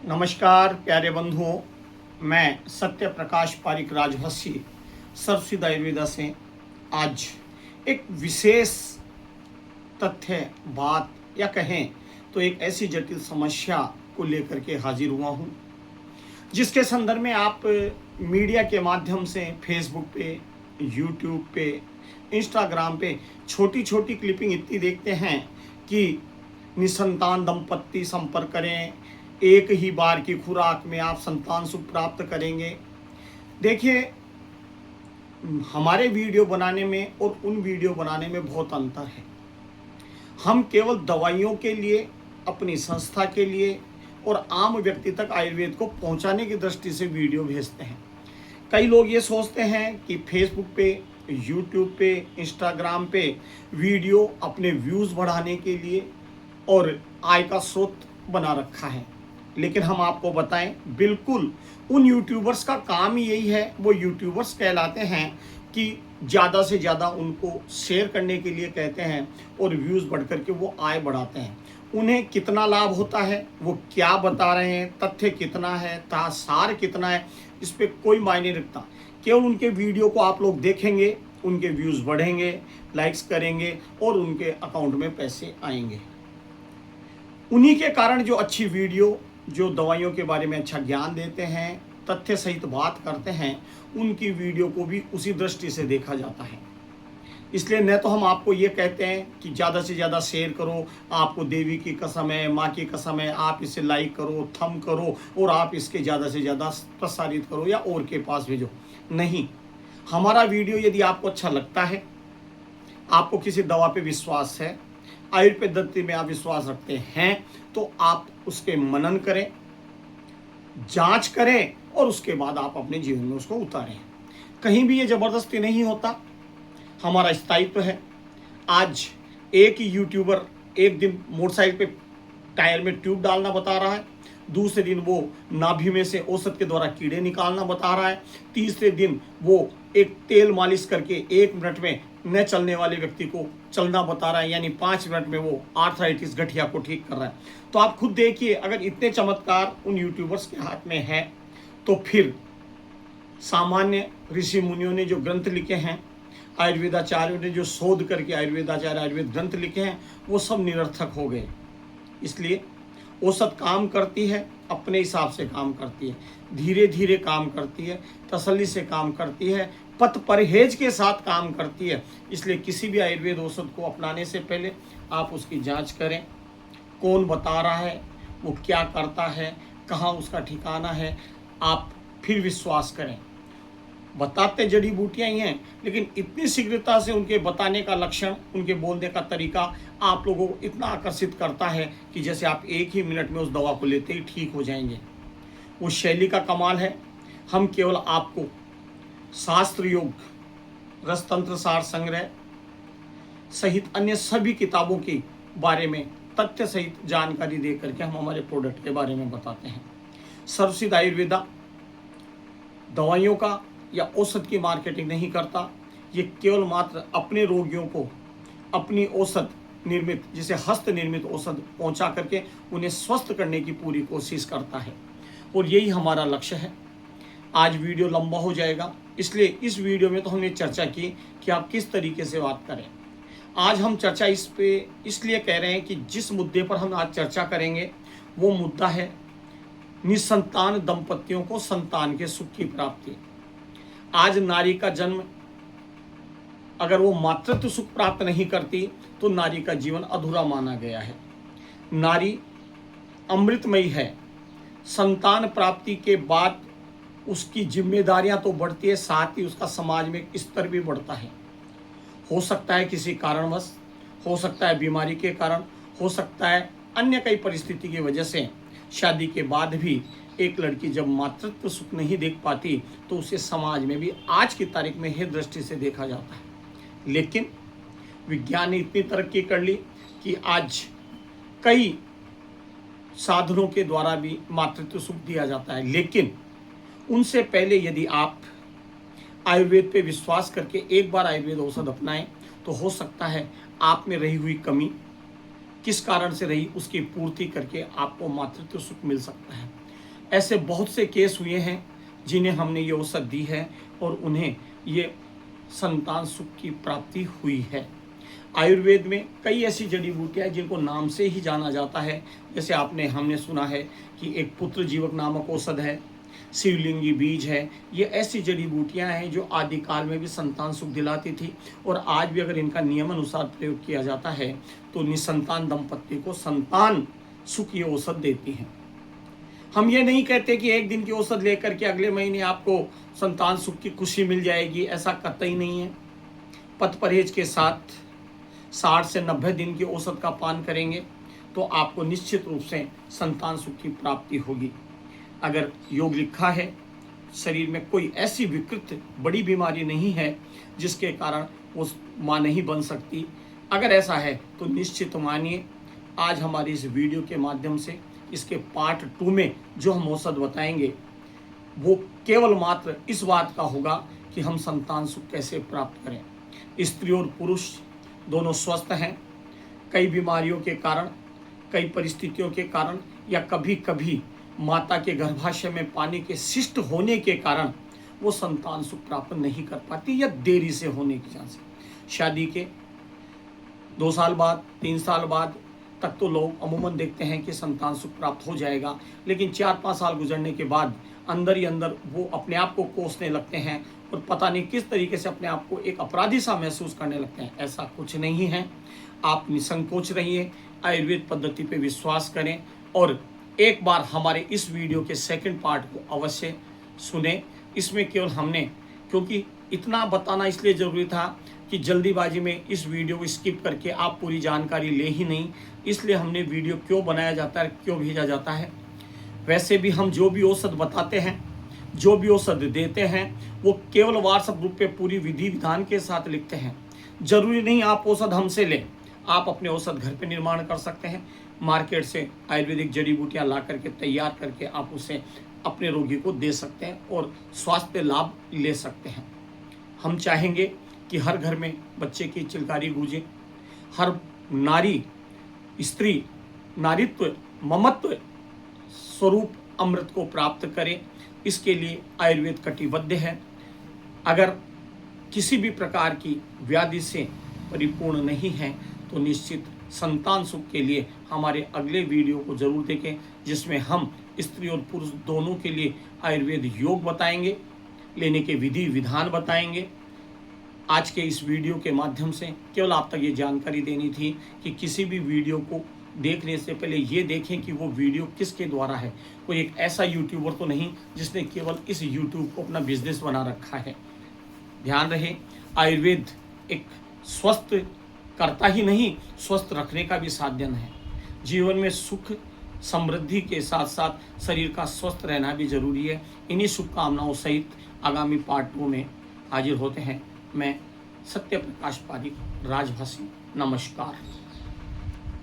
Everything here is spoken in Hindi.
नमस्कार प्यारे बंधुओं, मैं सत्य प्रकाश पारिक राजभसी सर्वसिद्ध आयुर्वेदा से आज एक विशेष तथ्य बात या कहें तो एक ऐसी जटिल समस्या को लेकर के हाजिर हुआ हूँ, जिसके संदर्भ में आप मीडिया के माध्यम से फेसबुक पे, यूट्यूब पे, इंस्टाग्राम पे छोटी छोटी क्लिपिंग इतनी देखते हैं कि निसंतान दंपत्ति संपर्क करें, एक ही बार की खुराक में आप संतान सुख प्राप्त करेंगे। देखिए, हमारे वीडियो बनाने में और उन वीडियो बनाने में बहुत अंतर है। हम केवल दवाइयों के लिए, अपनी संस्था के लिए और आम व्यक्ति तक आयुर्वेद को पहुंचाने की दृष्टि से वीडियो भेजते हैं। कई लोग ये सोचते हैं कि फेसबुक पे, यूट्यूब पे, इंस्टाग्राम पे वीडियो अपने व्यूज़ बढ़ाने के लिए और आय का स्रोत बना रखा है, लेकिन हम आपको बताएं, बिल्कुल उन यूट्यूबर्स का काम ही यही है। वो यूट्यूबर्स कहलाते हैं कि ज़्यादा से ज़्यादा उनको शेयर करने के लिए कहते हैं और व्यूज़ बढ़ करके वो आय बढ़ाते हैं। उन्हें कितना लाभ होता है, वो क्या बता रहे हैं, तथ्य कितना है, सार कितना है, इस पर कोई मायने रखता। केवल उनके वीडियो को आप लोग देखेंगे, उनके व्यूज़ बढ़ेंगे, लाइक्स करेंगे और उनके अकाउंट में पैसे आएंगे। उन्हीं के कारण जो अच्छी वीडियो, जो दवाइयों के बारे में अच्छा ज्ञान देते हैं, तथ्य सहित बात करते हैं, उनकी वीडियो को भी उसी दृष्टि से देखा जाता है। इसलिए न तो हम आपको ये कहते हैं कि ज़्यादा से ज़्यादा शेयर करो, आपको देवी की कसम है, माँ की कसम है, आप इसे लाइक करो, थंब करो और आप इसके ज़्यादा से ज़्यादा प्रसारित करो या और के पास भेजो। नहीं, हमारा वीडियो यदि आपको अच्छा लगता है, आपको किसी दवा पे विश्वास है, आयुर्वेद पद्धति में आप विश्वास रखते हैं, तो आप उसके मनन करें, जांच करें और उसके बाद आप अपने जीवन में उसको उतारें। कहीं भी ये जबरदस्ती नहीं होता, हमारा स्थायित्व है। आज एक ही यूट्यूबर एक दिन मोटरसाइकिल पे टायर में ट्यूब डालना बता रहा है, दूसरे दिन वो नाभि में से औषध के द्वारा कीड़े निकालना बता रहा है, तीसरे दिन वो एक तेल मालिश करके 1 मिनट में न चलने वाले व्यक्ति को चलना बता रहा है, यानी 5 मिनट में वो आर्थराइटिस गठिया को ठीक कर रहा है। तो आप खुद देखिए, अगर इतने चमत्कार उन यूट्यूबर्स के हाथ में है, तो फिर सामान्य ऋषि मुनियों ने जो ग्रंथ लिखे हैं, आयुर्वेदाचार्यों ने जो शोध करके आयुर्वेद ग्रंथ लिखे हैं, वो सब निरर्थक हो गए। इसलिए औषध काम करती है, अपने हिसाब से काम करती है, धीरे धीरे काम करती है, तसल्ली से काम करती है, पथ परहेज के साथ काम करती है। इसलिए किसी भी आयुर्वेद औषध को अपनाने से पहले आप उसकी जांच करें, कौन बता रहा है, वो क्या करता है, कहाँ उसका ठिकाना है, आप फिर विश्वास करें। बताते जड़ी बूटियाँ ही हैं, लेकिन इतनी शीघ्रता से उनके बताने का लक्षण, उनके बोलने का तरीका आप लोगों को इतना आकर्षित करता है कि जैसे आप 1 ही मिनट में उस दवा को लेते ही ठीक हो जाएंगे। वो शैली का कमाल है। हम केवल आपको शास्त्र योग, रसतंत्र सार संग्रह सहित अन्य सभी किताबों के बारे में तथ्य सहित जानकारी दे करके हम हमारे प्रोडक्ट के बारे में बताते हैं। सर्वसिद्ध आयुर्वेदा दवाइयों का या औषध की मार्केटिंग नहीं करता। ये केवल मात्र अपने रोगियों को अपनी औषध निर्मित, जिसे हस्त निर्मित औषध पहुंचा करके उन्हें स्वस्थ करने की पूरी कोशिश करता है, और यही हमारा लक्ष्य है। आज वीडियो लंबा हो जाएगा, इसलिए इस वीडियो में तो हमने चर्चा की कि आप किस तरीके से बात करें। आज हम चर्चा इस पे इसलिए कह रहे हैं कि जिस मुद्दे पर हम आज चर्चा करेंगे वो मुद्दा है निसंतान दंपतियों को संतान के सुख की प्राप्ति। आज नारी का जन्म, अगर वो मातृत्व सुख प्राप्त नहीं करती तो नारी का जीवन अधूरा माना गया है। नारी अमृतमयी है। संतान प्राप्ति के बाद उसकी जिम्मेदारियां तो बढ़ती है, साथ ही उसका समाज में स्तर भी बढ़ता है। हो सकता है किसी कारणवश, हो सकता है बीमारी के कारण, हो सकता है अन्य कई परिस्थिति की वजह से शादी के बाद भी एक लड़की जब मातृत्व सुख नहीं देख पाती तो उसे समाज में भी आज की तारीख में हे दृष्टि से देखा जाता है। लेकिन विज्ञान ने इतनी तरक्की कर ली कि आज कई साधनों के द्वारा भी मातृत्व सुख दिया जाता है। लेकिन उनसे पहले यदि आप आयुर्वेद पे विश्वास करके एक बार आयुर्वेद औषध अपनाएं, तो हो सकता है आप में रही हुई कमी किस कारण से रही, उसकी पूर्ति करके आपको मातृत्व सुख मिल सकता है। ऐसे बहुत से केस हुए हैं जिन्हें हमने ये औषध दी है और उन्हें ये संतान सुख की प्राप्ति हुई है। आयुर्वेद में कई ऐसी जड़ी बूटियाँ जिनको नाम से ही जाना जाता है, जैसे हमने सुना है कि एक पुत्र जीवक नामक औषध है, शिवलिंगी बीज है। ये ऐसी जड़ी बूटियाँ हैं जो आदिकाल में भी संतान सुख दिलाती थी और आज भी अगर इनका नियम अनुसार प्रयोग किया जाता है तो निसंतान दंपत्ति को संतान सुख ये औषध देती हैं। हम ये नहीं कहते कि एक दिन की औषध लेकर के अगले महीने आपको संतान सुख की खुशी मिल जाएगी, ऐसा कतई नहीं है। पथ परहेज के साथ 60 से 90 दिन की औषध का पान करेंगे तो आपको निश्चित रूप से संतान सुख की प्राप्ति होगी। अगर योग लिखा है, शरीर में कोई ऐसी विकृत बड़ी बीमारी नहीं है जिसके कारण वो माँ नहीं बन सकती, अगर ऐसा है तो निश्चित मानिए आज हमारी इस वीडियो के माध्यम से इसके पार्ट 2 में जो हम औषध बताएंगे वो केवल मात्र इस बात का होगा कि हम संतान सुख कैसे प्राप्त करें। स्त्री और पुरुष दोनों स्वस्थ हैं, कई बीमारियों के कारण, कई परिस्थितियों के कारण या कभी कभी माता के गर्भाशय में पानी के शिष्ट होने के कारण वो संतान सुख प्राप्त नहीं कर पाती या देरी से होने की वजह से। शादी के 2 साल बाद 3 साल बाद तक तो लोग अमूमन देखते हैं कि संतान सुख प्राप्त हो जाएगा, लेकिन 4-5 साल गुजरने के बाद अंदर ही अंदर वो अपने आप को कोसने लगते हैं और पता नहीं किस तरीके से अपने आप को एक अपराधी सा महसूस करने लगते हैं। ऐसा कुछ नहीं है, आप निसंकोच रहिए, आयुर्वेद पद्धति पे विश्वास करें और एक बार हमारे इस वीडियो के सेकंड पार्ट को अवश्य सुने। इसमें केवल हमने, क्योंकि इतना बताना इसलिए ज़रूरी था कि जल्दीबाजी में इस वीडियो को स्किप करके आप पूरी जानकारी ले ही नहीं, इसलिए हमने वीडियो क्यों बनाया जाता है, क्यों भेजा जाता है। वैसे भी हम जो भी औषध बताते हैं, जो भी औषध देते हैं, वो केवल व्हाट्सएप ग्रुप पे पूरी विधि विधान के साथ लिखते हैं। जरूरी नहीं आप औषध हमसे लें, आप अपने औषध घर पे निर्माण कर सकते हैं। मार्केट से आयुर्वेदिक जड़ी बूटियाँ ला करके तैयार करके आप उसे अपने रोगी को दे सकते हैं और स्वास्थ्य लाभ ले सकते हैं। हम चाहेंगे कि हर घर में बच्चे की चिलकारी गूंजे, हर नारी स्त्री नारित्व ममत्व स्वरूप अमृत को प्राप्त करे। इसके लिए आयुर्वेद कटिबद्ध है। अगर किसी भी प्रकार की व्याधि से परिपूर्ण नहीं है तो निश्चित संतान सुख के लिए हमारे अगले वीडियो को जरूर देखें, जिसमें हम स्त्री और पुरुष दोनों के लिए आयुर्वेद योग बताएंगे, लेने के विधि विधान बताएंगे। आज के इस वीडियो के माध्यम से केवल आप तक ये जानकारी देनी थी कि किसी भी वीडियो को देखने से पहले ये देखें कि वो वीडियो किसके द्वारा है। कोई एक ऐसा यूट्यूबर तो नहीं जिसने केवल इस यूट्यूब को अपना बिजनेस बना रखा है। ध्यान रहे, आयुर्वेद एक स्वस्थ करता ही नहीं, स्वस्थ रखने का भी साधन है। जीवन में सुख समृद्धि के साथ साथ शरीर का स्वस्थ रहना भी जरूरी है। इन्हीं शुभकामनाओं सहित आगामी पार्ट 2 में हाजिर होते हैं। मैं सत्य प्रकाश पारिक, राजभाषी। नमस्कार।